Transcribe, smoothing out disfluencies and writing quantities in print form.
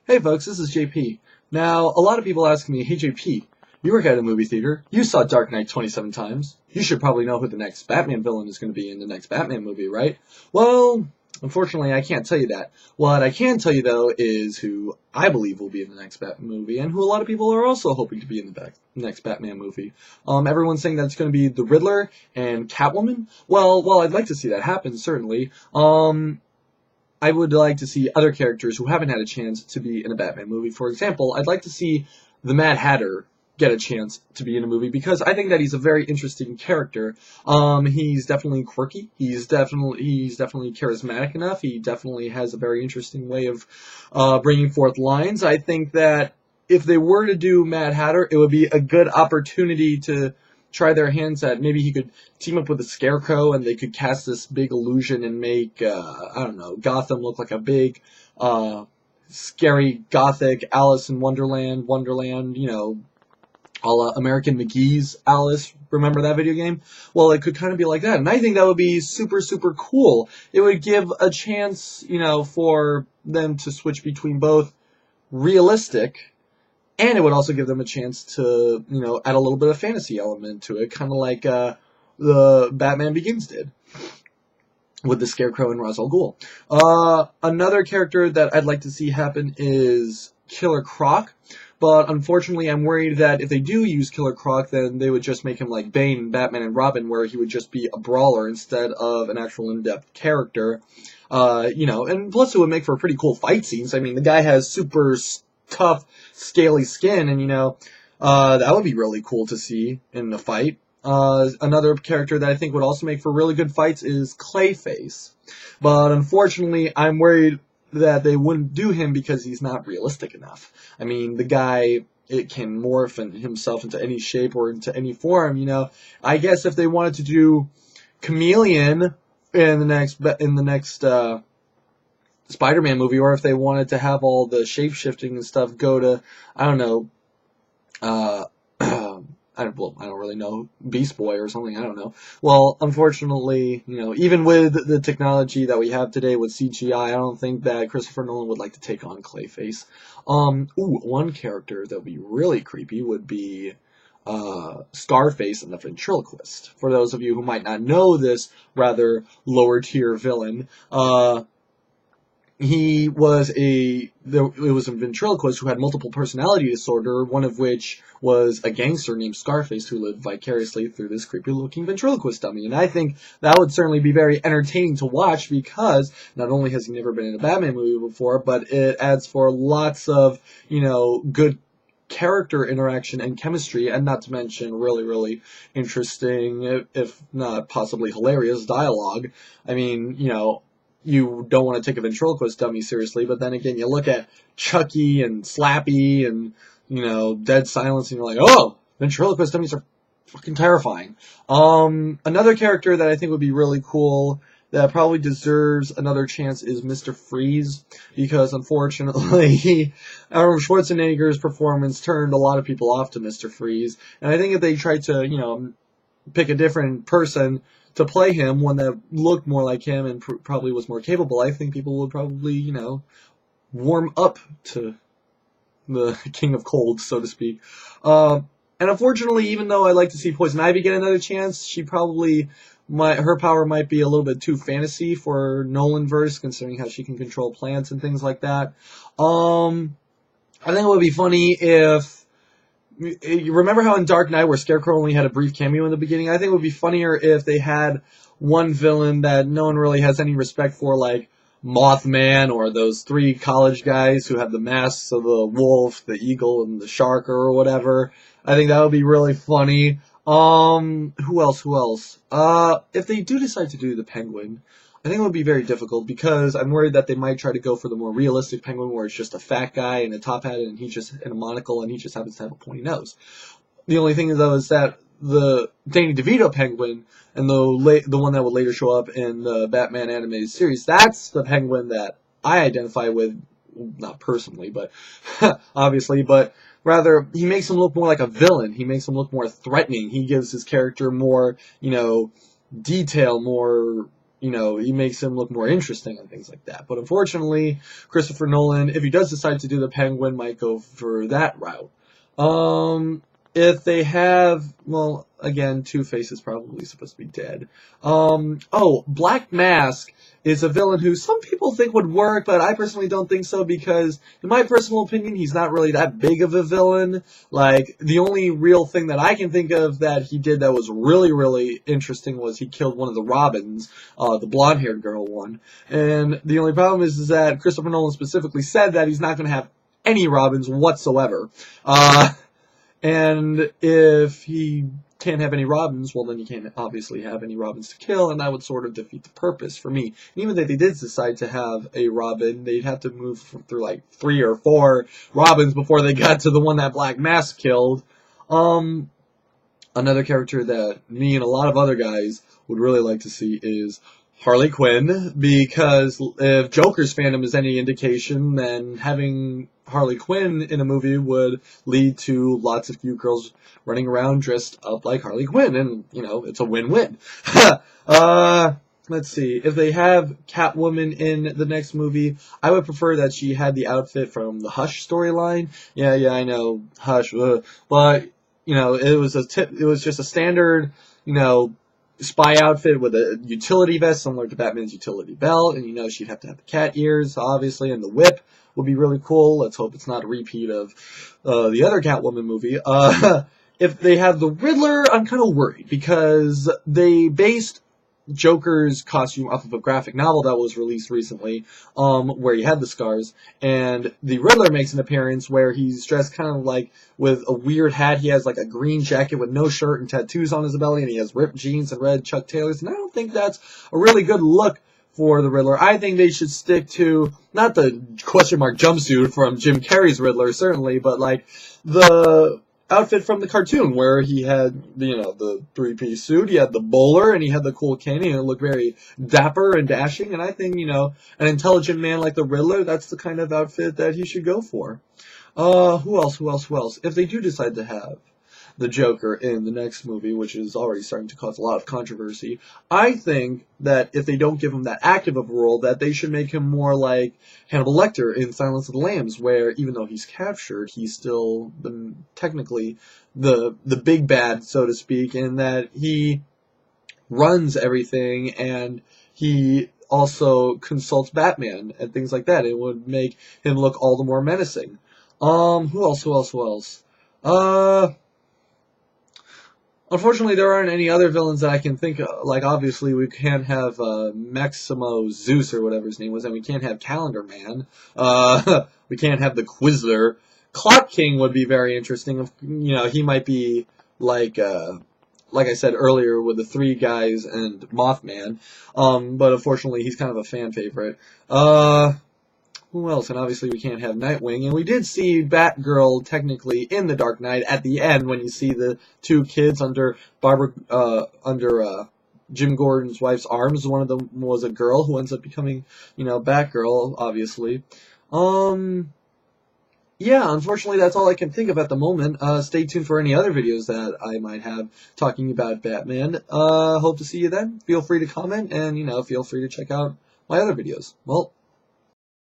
Hey folks, this is JP. Now, a lot of people ask me, hey JP, you work at a movie theater, you saw Dark Knight 27 times, you should probably know who the next Batman villain is going to be in the next Batman movie, right? Well, unfortunately I can't tell you that. What I can tell you though is who I believe will be in the next Batman movie, and who a lot of people are also hoping to be in the next Batman movie. Everyone's saying that it's going to be the Riddler and Catwoman. Well, I'd like to see that happen, certainly. I would like to see other characters who haven't had a chance to be in a Batman movie. For example, I'd like to see the Mad Hatter get a chance to be in a movie because I think that he's a very interesting character. He's definitely quirky. He's definitely charismatic enough. He definitely has a very interesting way of bringing forth lines. I think that if they were to do Mad Hatter, it would be a good opportunity to try their hands at maybe he could team up with a Scarecrow and they could cast this big illusion and make, I don't know, Gotham look like a big, scary, gothic Alice in Wonderland, you know, a la American McGee's Alice. Remember that video game? Well, it could kind of be like that. And I think that would be super, super cool. It would give a chance, you know, for them to switch between both realistic, and it would also give them a chance to, you know, add a little bit of fantasy element to it, kind of like the Batman Begins did with the Scarecrow and Ra's al Ghul. Another character that I'd like to see happen is Killer Croc, but unfortunately I'm worried that if they do use Killer Croc, then they would just make him like Bane in Batman and Robin, where he would just be a brawler instead of an actual in-depth character. You know, and plus it would make for pretty cool fight scenes. I mean, the guy has super tough, scaly skin, and you know, that would be really cool to see in a fight. Another character that I think would also make for really good fights is Clayface, but unfortunately I'm worried that they wouldn't do him because he's not realistic enough. I mean, the guy, it can morph himself into any shape or into any form, you know. I guess if they wanted to do Chameleon in the next Spider-Man movie, or if they wanted to have all the shape-shifting and stuff go to, I don't know, I don't really know, Beast Boy or something, I don't know. Well, unfortunately, you know, even with the technology that we have today with CGI, I don't think that Christopher Nolan would like to take on Clayface. One character that would be really creepy would be Scarface and the Ventriloquist. For those of you who might not know this rather lower-tier villain, it was a ventriloquist who had multiple personality disorder, one of which was a gangster named Scarface who lived vicariously through this creepy-looking ventriloquist dummy. And I think that would certainly be very entertaining to watch because not only has he never been in a Batman movie before, but it adds for lots of, you know, good character interaction and chemistry, and not to mention really, really interesting, if not possibly hilarious, dialogue. I mean, you know, you don't want to take a ventriloquist dummy seriously, but then again, you look at Chucky and Slappy and, you know, Dead Silence, and you're like, oh, ventriloquist dummies are fucking terrifying. Another character that I think would be really cool that probably deserves another chance is Mr. Freeze, because unfortunately, Arnold Schwarzenegger's performance turned a lot of people off to Mr. Freeze, and I think if they tried to, you know, pick a different person to play him, one that looked more like him and probably was more capable, I think people would probably, you know, warm up to the King of Cold, so to speak. And unfortunately, even though I like to see Poison Ivy get another chance, she probably her power might be a little bit too fantasy for Nolanverse, considering how she can control plants and things like that. I think it would be funny if, you remember how in Dark Knight where Scarecrow only had a brief cameo in the beginning? I think it would be funnier if they had one villain that no one really has any respect for, like Moth Man, or those three college guys who have the masks of the wolf, the eagle, and the shark, or whatever. I think that would be really funny. Who else? If they do decide to do the Penguin, I think it would be very difficult because I'm worried that they might try to go for the more realistic Penguin where it's just a fat guy in a top hat and in a monocle and he just happens to have a pointy nose. The only thing though is that the Danny DeVito Penguin and the one that would later show up in the Batman animated series, that's the Penguin that I identify with, not personally, but obviously, but rather he makes him look more like a villain. He makes him look more threatening. He gives his character more, you know, detail, more you know, he makes him look more interesting and things like that. But unfortunately, Christopher Nolan, if he does decide to do the Penguin, might go for that route. If they have, well, again, Two-Face is probably supposed to be dead. Black Mask is a villain who some people think would work, but I personally don't think so because, in my personal opinion, he's not really that big of a villain. Like, the only real thing that I can think of that he did that was really, really interesting was he killed one of the Robins, the blonde-haired girl one. And the only problem is that Christopher Nolan specifically said that he's not going to have any Robins whatsoever. And if he can't have any Robins, well, then you can't obviously have any Robins to kill, and that would sort of defeat the purpose for me. And even if they did decide to have a Robin, they'd have to move through like 3 or 4 Robins before they got to the one that Black Mask killed. Another character that me and a lot of other guys would really like to see is Harley Quinn, because if Joker's fandom is any indication, then having Harley Quinn in a movie would lead to lots of cute girls running around dressed up like Harley Quinn, and, you know, it's a win-win. Let's see. If they have Catwoman in the next movie, I would prefer that she had the outfit from the Hush storyline. Yeah, I know, Hush, but, you know, it was just a standard, you know, spy outfit with a utility vest similar to Batman's utility belt, and, you know, she'd have to have the cat ears, obviously, and the whip would be really cool. Let's hope it's not a repeat of the other Catwoman movie. If they have the Riddler, I'm kind of worried, because they based Joker's costume off of a graphic novel that was released recently, where he had the scars, and the Riddler makes an appearance where he's dressed kind of like with a weird hat. He has like a green jacket with no shirt and tattoos on his belly, and he has ripped jeans and red Chuck Taylors, and I don't think that's a really good look for the Riddler. I think they should stick to, not the question mark jumpsuit from Jim Carrey's Riddler, certainly, but like the outfit from the cartoon where he had, you know, the 3-piece suit, he had the bowler, and he had the cool cane, and it looked very dapper and dashing, and I think, you know, an intelligent man like the Riddler, that's the kind of outfit that he should go for. Who else? If they do decide to have the Joker in the next movie, which is already starting to cause a lot of controversy, I think that if they don't give him that active of a role, that they should make him more like Hannibal Lecter in Silence of the Lambs, where even though he's captured, he's still technically the big bad, so to speak, in that he runs everything and he also consults Batman and things like that. It would make him look all the more menacing. Who else? Unfortunately, there aren't any other villains that I can think of. Like, obviously, we can't have Maximo Zeus or whatever his name was, and we can't have Calendar Man. We can't have the Quizzler. Clock King would be very interesting. You know, he might be like I said earlier, with the 3 guys and Moth Man. But unfortunately, he's kind of a fan favorite. Who else? And obviously we can't have Nightwing. And we did see Batgirl technically in The Dark Knight at the end when you see the 2 kids under Jim Gordon's wife's arms. One of them was a girl who ends up becoming, you know, Batgirl, obviously. Yeah, unfortunately that's all I can think of at the moment. Stay tuned for any other videos that I might have talking about Batman. Hope to see you then. Feel free to comment and, you know, feel free to check out my other videos. Well,